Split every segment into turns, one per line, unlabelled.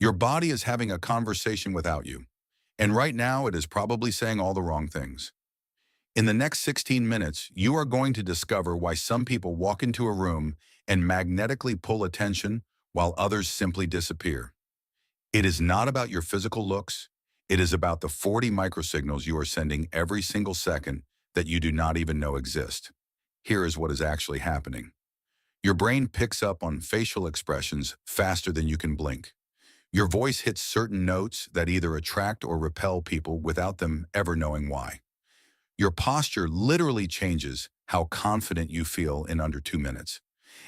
Your body is having a conversation without you, and right now it is probably saying all the wrong things. In the next 16 minutes, you are going to discover why some people walk into a room and magnetically pull attention while others simply disappear. It is not about your physical looks. It is about the 40 microsignals you are sending every single second that you do not even know exist. Here is what is actually happening. Your brain picks up on facial expressions faster than you can blink. Your voice hits certain notes that either attract or repel people without them ever knowing why. Your posture literally changes how confident you feel in under 2 minutes,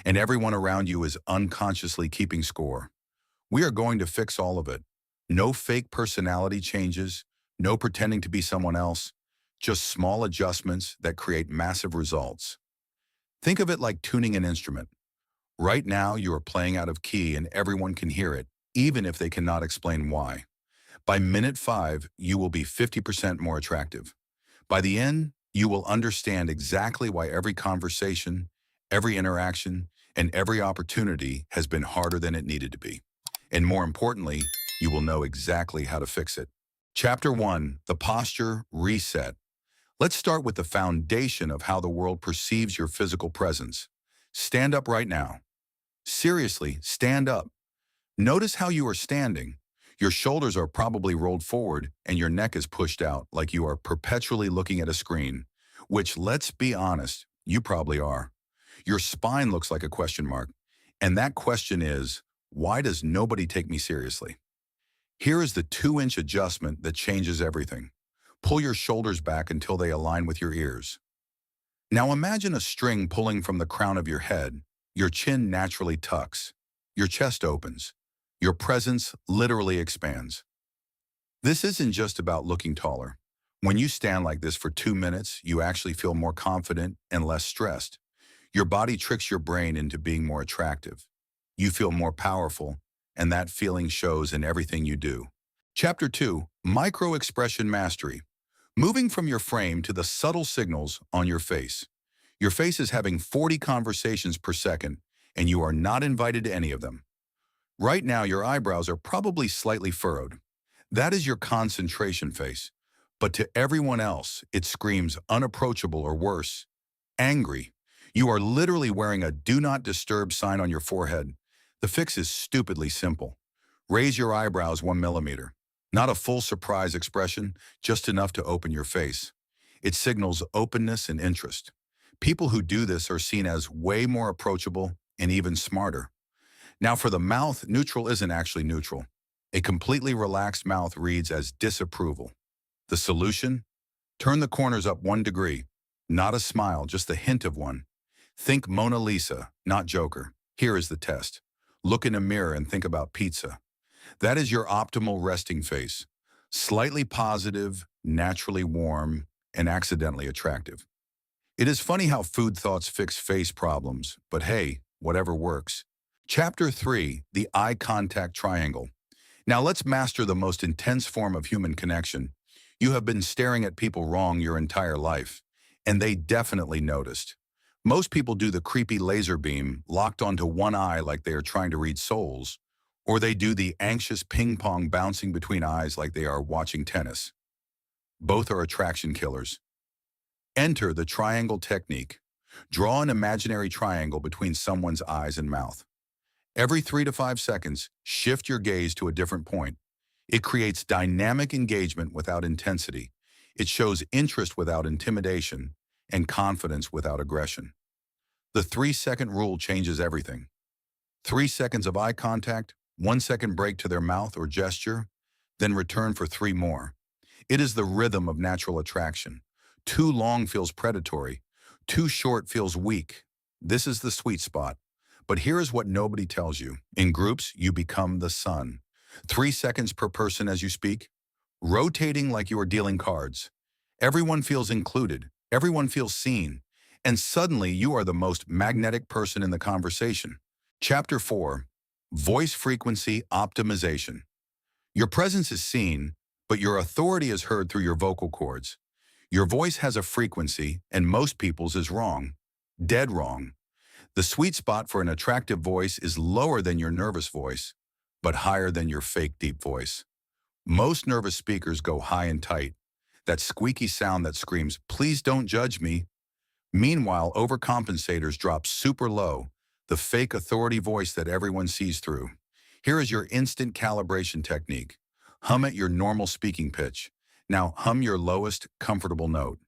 and everyone around you is unconsciously keeping score. We are going to fix all of it. No fake personality changes, no pretending to be someone else, just small adjustments that create massive results. Think of it like tuning an instrument. Right now, you are playing out of key and everyone can hear it, even if they cannot explain why. By minute 5, you will be 50% more attractive. By the end, you will understand exactly why every conversation, every interaction, and every opportunity has been harder than it needed to be. And more importantly, you will know exactly how to fix it. Chapter 1, the posture reset. Let's start with the foundation of how the world perceives your physical presence. Stand up right now. Seriously, stand up. Notice how you are standing. Your shoulders are probably rolled forward and your neck is pushed out like you are perpetually looking at a screen, which, let's be honest, you probably are. Your spine looks like a question mark, and that question is, why does nobody take me seriously? Here is the 2-inch adjustment that changes everything. Pull your shoulders back until they align with your ears. Now imagine a string pulling from the crown of your head. Your chin naturally tucks. Your chest opens. Your presence literally expands. This isn't just about looking taller. When you stand like this for 2 minutes, you actually feel more confident and less stressed. Your body tricks your brain into being more attractive. You feel more powerful, and that feeling shows in everything you do. Chapter 2, Micro-Expression Mastery. Moving from your frame to the subtle signals on your face. Your face is having 40 conversations per second, and you are not invited to any of them. Right now, your eyebrows are probably slightly furrowed. That is your concentration face. But to everyone else, it screams unapproachable or worse, angry. You are literally wearing a do not disturb sign on your forehead. The fix is stupidly simple. Raise your eyebrows 1 millimeter. Not a full surprise expression, just enough to open your face. It signals openness and interest. People who do this are seen as way more approachable and even smarter. Now for the mouth, neutral isn't actually neutral. A completely relaxed mouth reads as disapproval. The solution? Turn the corners up 1 degree. Not a smile, just the hint of one. Think Mona Lisa, not Joker. Here is the test. Look in a mirror and think about pizza. That is your optimal resting face. Slightly positive, naturally warm, and accidentally attractive. It is funny how food thoughts fix face problems, but hey, whatever works. Chapter 3, the eye contact triangle. Now let's master the most intense form of human connection. You have been staring at people wrong your entire life, and they definitely noticed. Most people do the creepy laser beam locked onto one eye like they are trying to read souls, or they do the anxious ping pong bouncing between eyes like they are watching tennis. Both are attraction killers. Enter the triangle technique. Draw an imaginary triangle between someone's eyes and mouth. Every 3 to 5 seconds, shift your gaze to a different point. It creates dynamic engagement without intensity. It shows interest without intimidation and confidence without aggression. The 3-second rule changes everything. 3 seconds of eye contact, 1 second break to their mouth or gesture, then return for 3 more. It is the rhythm of natural attraction. Too long feels predatory. Too short feels weak. This is the sweet spot. But here is what nobody tells you. In groups, you become the sun. 3 seconds per person as you speak, rotating like you are dealing cards. Everyone feels included. Everyone feels seen. And suddenly you are the most magnetic person in the conversation. Chapter 4, Voice Frequency Optimization. Your presence is seen, but your authority is heard through your vocal cords. Your voice has a frequency, and most people's is wrong. Dead wrong. The sweet spot for an attractive voice is lower than your nervous voice, but higher than your fake deep voice. Most nervous speakers go high and tight, that squeaky sound that screams, "Please don't judge me." Meanwhile, overcompensators drop super low, the fake authority voice that everyone sees through. Here is your instant calibration technique. Hum at your normal speaking pitch. Now hum your lowest comfortable note.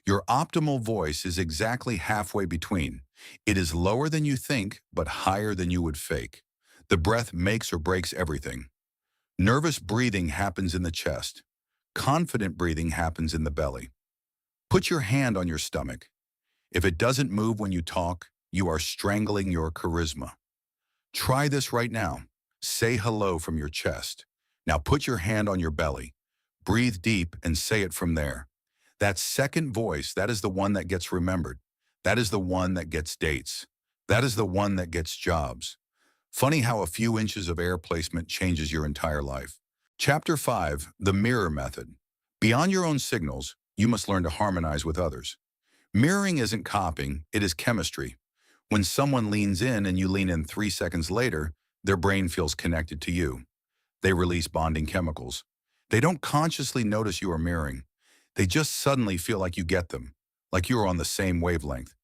Your optimal voice is exactly halfway between. It is lower than you think, but higher than you would fake. The breath makes or breaks everything. Nervous breathing happens in the chest. Confident breathing happens in the belly. Put your hand on your stomach. If it doesn't move when you talk, you are strangling your charisma. Try this right now. Say hello from your chest. Now put your hand on your belly. Breathe deep and say it from there. That second voice, that is the one that gets remembered. That is the one that gets dates. That is the one that gets jobs. Funny how a few inches of air placement changes your entire life. Chapter 5, The Mirror Method. Beyond your own signals, you must learn to harmonize with others. Mirroring isn't copying, it is chemistry. When someone leans in and you lean in 3 seconds later, their brain feels connected to you. They release bonding chemicals. They don't consciously notice you are mirroring. They just suddenly feel like you get them, like you are on the same wavelength.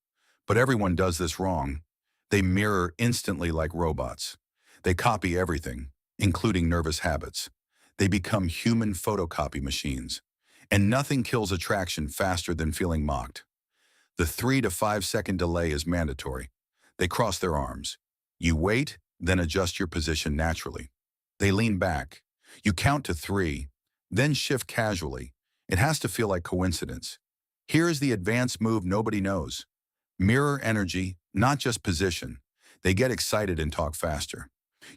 But everyone does this wrong. They mirror instantly like robots. They copy everything, including nervous habits. They become human photocopy machines. And nothing kills attraction faster than feeling mocked. The 3 to 5 second delay is mandatory. They cross their arms. You wait, then adjust your position naturally. They lean back. You count to 3, then shift casually. It has to feel like coincidence. Here is the advanced move nobody knows. Mirror energy, not just position. They get excited and talk faster.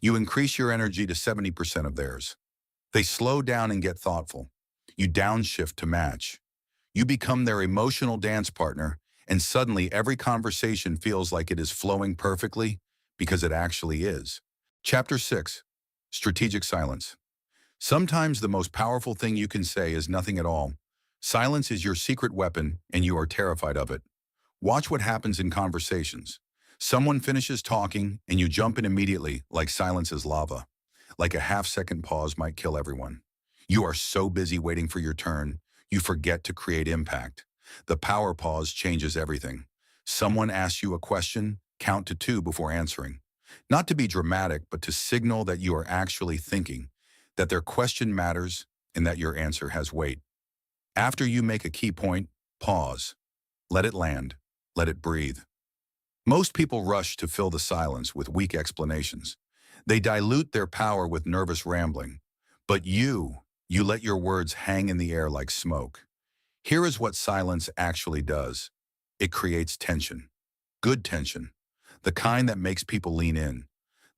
You increase your energy to 70% of theirs. They slow down and get thoughtful. You downshift to match. You become their emotional dance partner, and suddenly every conversation feels like it is flowing perfectly because it actually is. Chapter 6, Strategic Silence. Sometimes the most powerful thing you can say is nothing at all. Silence is your secret weapon, and you are terrified of it. Watch what happens in conversations. Someone finishes talking, and you jump in immediately, like silence is lava. Like a half-second pause might kill everyone. You are so busy waiting for your turn, you forget to create impact. The power pause changes everything. Someone asks you a question, count to 2 before answering. Not to be dramatic, but to signal that you are actually thinking, that their question matters, and that your answer has weight. After you make a key point, pause. Let it land. Let it breathe. Most people rush to fill the silence with weak explanations. They dilute their power with nervous rambling. But you let your words hang in the air like smoke. Here is what silence actually does. It creates tension. Good tension. The kind that makes people lean in.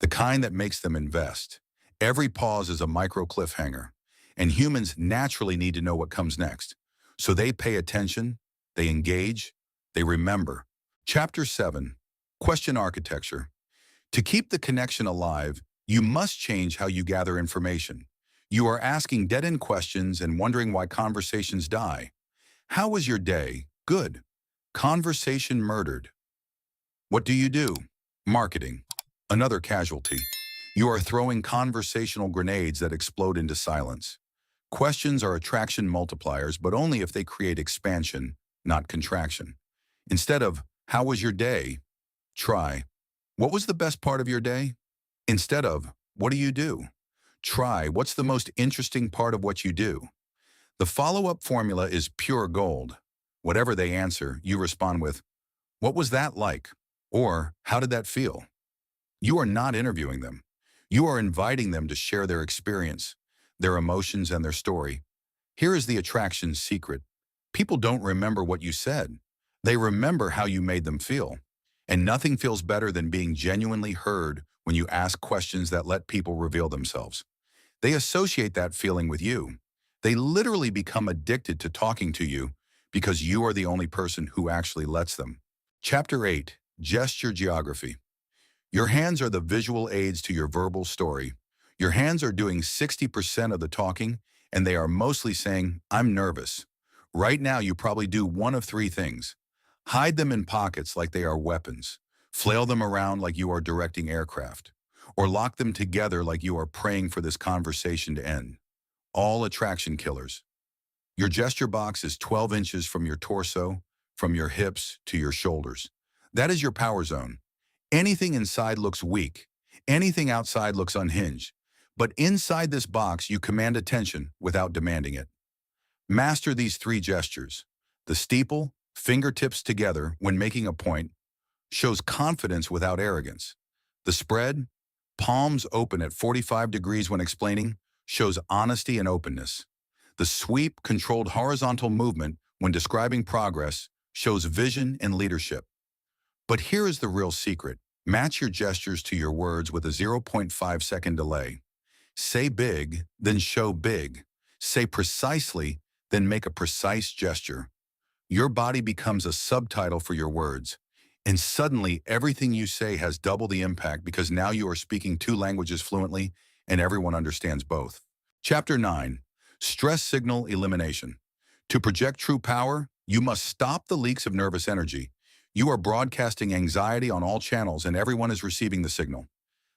The kind that makes them invest. Every pause is a micro cliffhanger. And humans naturally need to know what comes next. So they pay attention, they engage, they remember. Chapter 7, Question Architecture. To keep the connection alive, you must change how you gather information. You are asking dead-end questions and wondering why conversations die. How was your day? Good. Conversation murdered. What do you do? Marketing. Another casualty. You are throwing conversational grenades that explode into silence. Questions are attraction multipliers, but only if they create expansion, not contraction. Instead of, how was your day? Try, what was the best part of your day? Instead of, what do you do? Try, what's the most interesting part of what you do? The follow-up formula is pure gold. Whatever they answer, you respond with, what was that like? Or, how did that feel? You are not interviewing them. You are inviting them to share their experience, their emotions, and their story. Here is the attraction's secret. People don't remember what you said. They remember how you made them feel. And nothing feels better than being genuinely heard when you ask questions that let people reveal themselves. They associate that feeling with you. They literally become addicted to talking to you because you are the only person who actually lets them. Chapter 8, Gesture Geography. Your hands are the visual aids to your verbal story. Your hands are doing 60% of the talking, and they are mostly saying, I'm nervous. Right now, you probably do one of 3 things. Hide them in pockets like they are weapons. Flail them around like you are directing aircraft. or lock them together like you are praying for this conversation to end. All attraction killers. Your gesture box is 12 inches from your torso, from your hips to your shoulders. That is your power zone. Anything inside looks weak. Anything outside looks unhinged. But inside this box, you command attention without demanding it. Master these three gestures. The steeple, fingertips together when making a point, shows confidence without arrogance. The spread, palms open at 45 degrees when explaining, shows honesty and openness. The sweep, controlled horizontal movement when describing progress, shows vision and leadership. But here is the real secret. Match your gestures to your words with a 0.5-second delay. Say big, then show big. Say precisely, then make a precise gesture. Your body becomes a subtitle for your words. And suddenly, everything you say has double the impact because now you are speaking two languages fluently and everyone understands both. Chapter 9. Stress Signal Elimination. To project true power, you must stop the leaks of nervous energy. You are broadcasting anxiety on all channels and everyone is receiving the signal.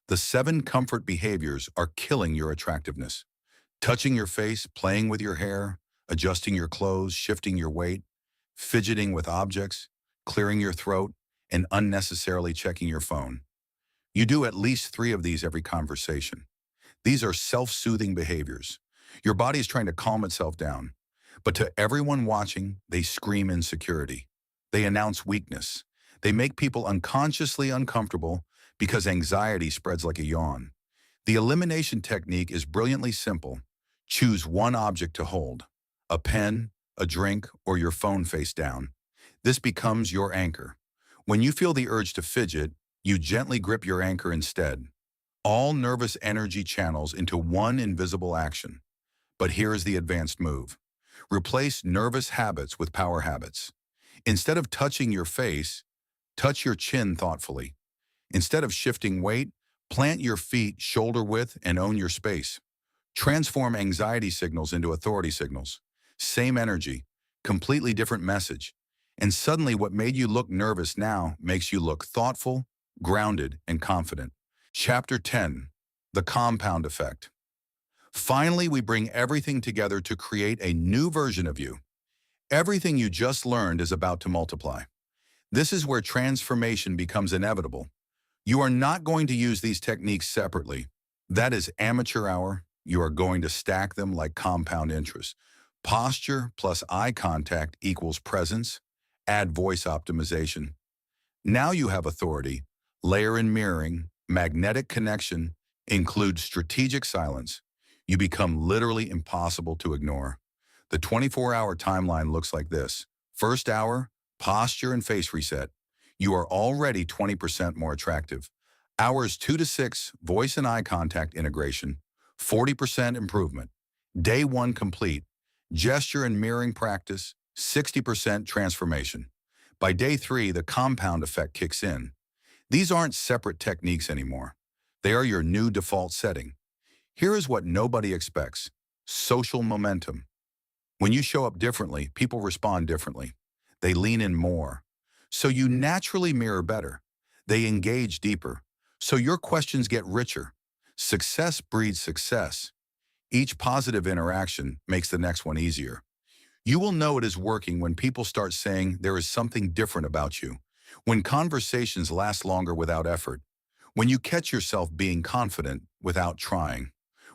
The 7 comfort behaviors are killing your attractiveness. Touching your face, playing with your hair, adjusting your clothes, shifting your weight, fidgeting with objects, clearing your throat, and unnecessarily checking your phone. You do at least 3 of these every conversation. These are self-soothing behaviors. Your body is trying to calm itself down. But to everyone watching, they scream insecurity. They announce weakness. They make people unconsciously uncomfortable because anxiety spreads like a yawn. The elimination technique is brilliantly simple. Choose one object to hold. A pen, a drink, or your phone face down. This becomes your anchor. When you feel the urge to fidget, you gently grip your anchor instead. All nervous energy channels into one invisible action. But here is the advanced move. Replace nervous habits with power habits. Instead of touching your face, touch your chin thoughtfully. Instead of shifting weight, plant your feet shoulder width and own your space. Transform anxiety signals into authority signals. Same energy, completely different message. And suddenly what made you look nervous now makes you look thoughtful, grounded, and confident. Chapter 10. The Compound Effect. Finally, we bring everything together to create a new version of you. Everything you just learned is about to multiply. This is where transformation becomes inevitable. You are not going to use these techniques separately. That is amateur hour. You are going to stack them like compound interest. Posture plus eye contact equals presence. Add voice optimization. Now you have authority. Layer in mirroring, magnetic connection, include strategic silence. You become literally impossible to ignore. The 24-hour timeline looks like this. First hour, posture and face reset. You are already 20% more attractive. Hours 2 to 6, voice and eye contact integration, 40% improvement. Day 1 complete. Gesture and mirroring practice, 60% transformation. By day 3, the compound effect kicks in. These aren't separate techniques anymore. They are your new default setting. Here is what nobody expects. Social momentum. When you show up differently, people respond differently. They lean in more. So you naturally mirror better. They engage deeper. So your questions get richer. Success breeds success. Each positive interaction makes the next one easier. You will know it is working when people start saying there is something different about you. When conversations last longer without effort. When you catch yourself being confident without trying.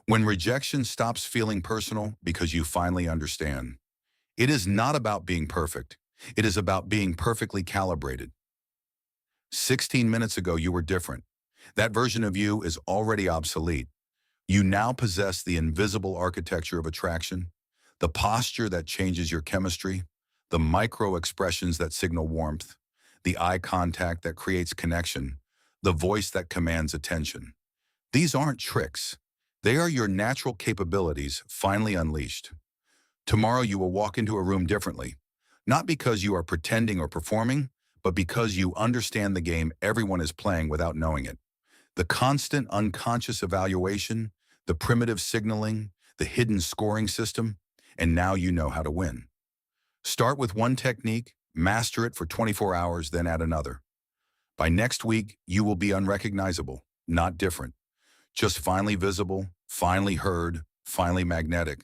When rejection stops feeling personal because you finally understand. It is not about being perfect. It is about being perfectly calibrated. 16 minutes ago, you were different. That version of you is already obsolete. You now possess the invisible architecture of attraction, the posture that changes your chemistry, the micro expressions that signal warmth, the eye contact that creates connection, the voice that commands attention. These aren't tricks. They are your natural capabilities finally unleashed. Tomorrow you will walk into a room differently, not because you are pretending or performing, but because you understand the game everyone is playing without knowing it. The constant unconscious evaluation, the primitive signaling, the hidden scoring system, and now you know how to win. Start with one technique, master it for 24 hours, then add another. By next week, you will be unrecognizable, not different. Just finally visible, finally heard, finally magnetic.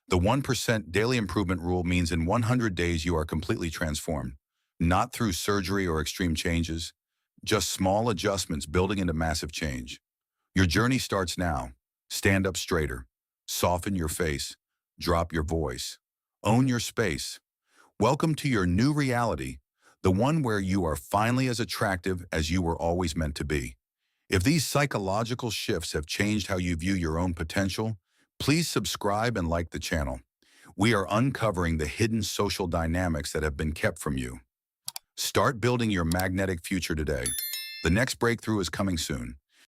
The 1% daily improvement rule means in 100 days you are completely transformed, not through surgery or extreme changes, just small adjustments building into massive change. Your journey starts now. Stand up straighter, soften your face, drop your voice, own your space. Welcome to your new reality, the one where you are finally as attractive as you were always meant to be. If these psychological shifts have changed how you view your own potential, please subscribe and like the channel. We are uncovering the hidden social dynamics that have been kept from you. Start building your magnetic future today. The next breakthrough is coming soon,